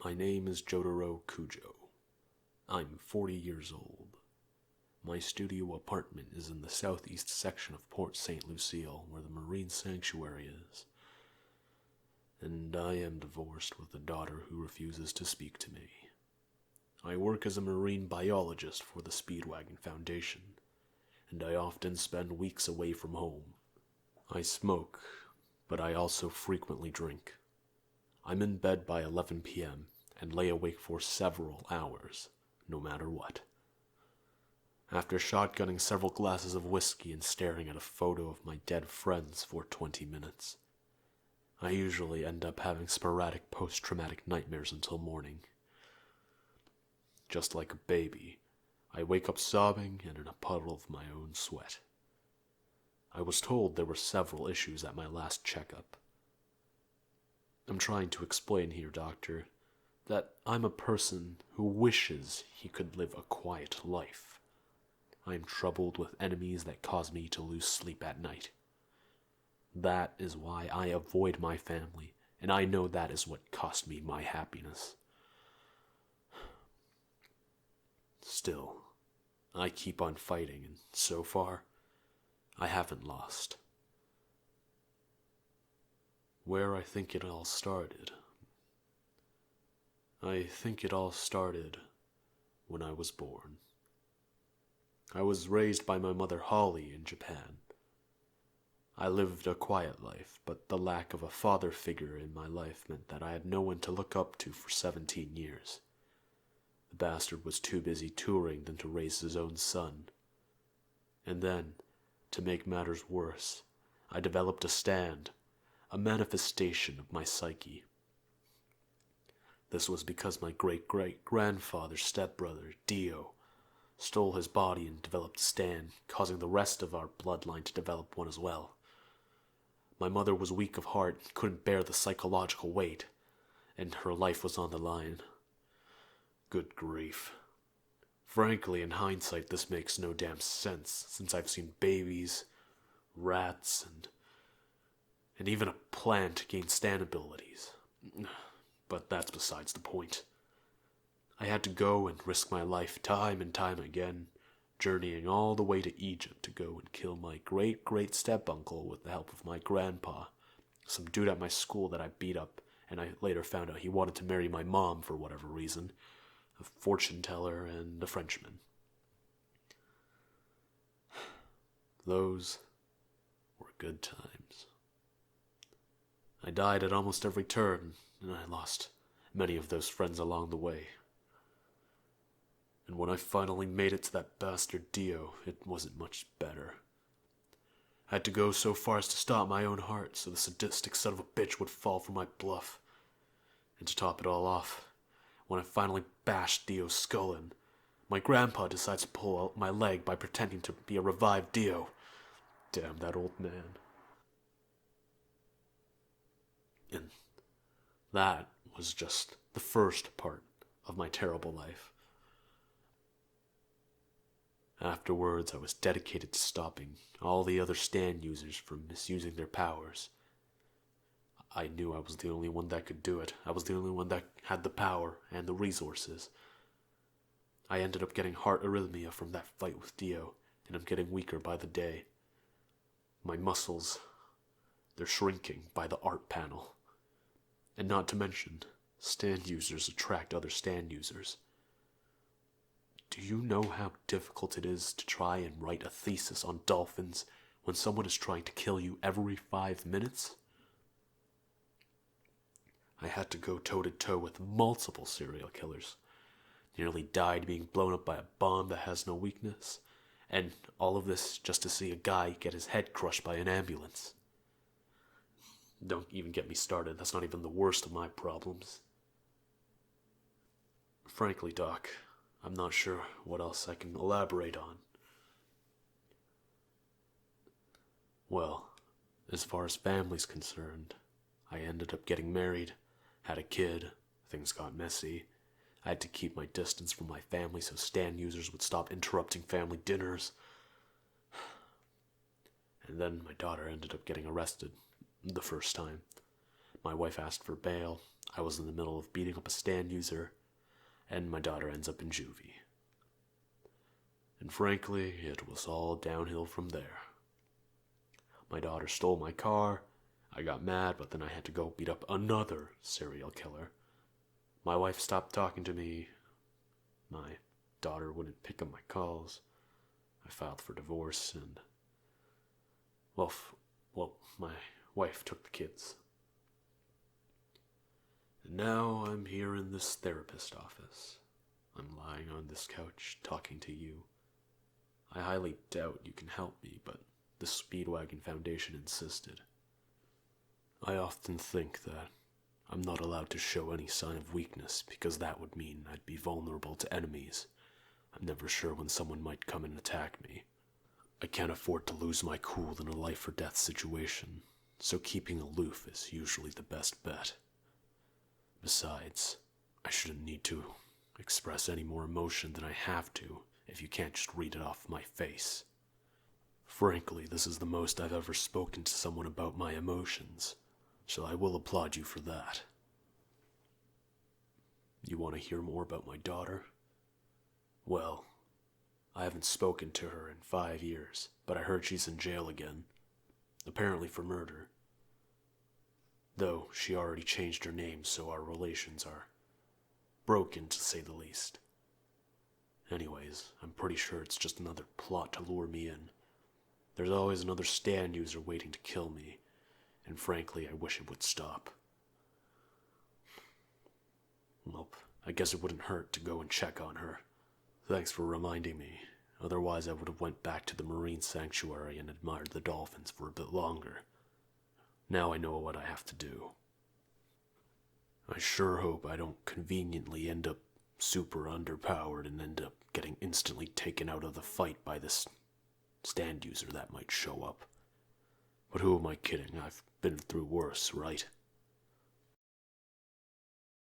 My name is Jotaro Kujo. I'm 40 years old. My studio apartment is in the southeast section of Port St. Lucille, where the Marine Sanctuary is. And I am divorced with a daughter who refuses to speak to me. I work as a marine biologist for the Speedwagon Foundation, and I often spend weeks away from home. I smoke, but I also frequently drink. I'm in bed by 11 p.m. and lay awake for several hours, no matter what. After shotgunning several glasses of whiskey and staring at a photo of my dead friends for 20 minutes, I usually end up having sporadic post-traumatic nightmares until morning. Just like a baby, I wake up sobbing and in a puddle of my own sweat. I was told there were several issues at my last checkup. I'm trying to explain here, doctor, that I'm a person who wishes he could live a quiet life. I am troubled with enemies that cause me to lose sleep at night. That is why I avoid my family, and I know that is what cost me my happiness. Still, I keep on fighting, and so far, I haven't lost. Where I think it all started. I think it all started when I was born. I was raised by my mother Holly in Japan. I lived a quiet life, but the lack of a father figure in my life meant that I had no one to look up to for 17 years. The bastard was too busy touring than to raise his own son. And then, to make matters worse, I developed a stand, a manifestation of my psyche. This was because my great-great-grandfather's stepbrother, Dio, stole his body and developed a stand, causing the rest of our bloodline to develop one as well. My mother was weak of heart, couldn't bear the psychological weight, and her life was on the line. Good grief. Frankly, in hindsight, this makes no damn sense, since I've seen babies, rats, and even a plant gain stand abilities. But that's besides the point. I had to go and risk my life time and time again, journeying all the way to Egypt to go and kill my great-great-step-uncle with the help of my grandpa, some dude at my school that I beat up, and I later found out he wanted to marry my mom for whatever reason, a fortune teller and a Frenchman. Those were good times. I died at almost every turn, and I lost many of those friends along the way. And when I finally made it to that bastard Dio, it wasn't much better. I had to go so far as to stop my own heart so the sadistic son of a bitch would fall for my bluff. And to top it all off, when I finally bashed Dio's skull in, my grandpa decides to pull out my leg by pretending to be a revived Dio. Damn that old man. And that was just the first part of my terrible life. Afterwards, I was dedicated to stopping all the other stand users from misusing their powers. I knew I was the only one that could do it. I was the only one that had the power and the resources. I ended up getting heart arrhythmia from that fight with Dio, and I'm getting weaker by the day. My muscles, they're shrinking by the art panel. And not to mention, stand users attract other stand users. Do you know how difficult it is to try and write a thesis on dolphins when someone is trying to kill you every 5 minutes? I had to go toe-to-toe with multiple serial killers. Nearly died being blown up by a bomb that has no weakness. And all of this just to see a guy get his head crushed by an ambulance. Don't even get me started. That's not even the worst of my problems. Frankly, Doc, I'm not sure what else I can elaborate on. Well, as far as family's concerned, I ended up getting married, had a kid, things got messy. I had to keep my distance from my family so stand users would stop interrupting family dinners. And then my daughter ended up getting arrested the first time. My wife asked for bail. I was in the middle of beating up a stand user, and my daughter ends up in juvie. And frankly, it was all downhill from there. My daughter stole my car. I got mad, but then I had to go beat up another serial killer. My wife stopped talking to me. My daughter wouldn't pick up my calls. I filed for divorce, and well, my wife took the kids. And now I'm here in this therapist office. I'm lying on this couch talking to you. I highly doubt you can help me, but the Speedwagon Foundation insisted. I often think that I'm not allowed to show any sign of weakness because that would mean I'd be vulnerable to enemies. I'm never sure when someone might come and attack me. I can't afford to lose my cool in a life-or-death situation, so keeping aloof is usually the best bet. Besides, I shouldn't need to express any more emotion than I have to if you can't just read it off my face. Frankly, this is the most I've ever spoken to someone about my emotions, so I will applaud you for that. You want to hear more about my daughter? Well, I haven't spoken to her in 5 years, but I heard she's in jail again, apparently for murder. Though she already changed her name, so our relations are broken, to say the least. Anyways, I'm pretty sure it's just another plot to lure me in. There's always another stand user waiting to kill me, and frankly, I wish it would stop. Well, I guess it wouldn't hurt to go and check on her. Thanks for reminding me. Otherwise, I would have went back to the marine sanctuary and admired the dolphins for a bit longer. Now I know what I have to do. I sure hope I don't conveniently end up super underpowered and end up getting instantly taken out of the fight by this stand user that might show up. But who am I kidding? I've been through worse, right?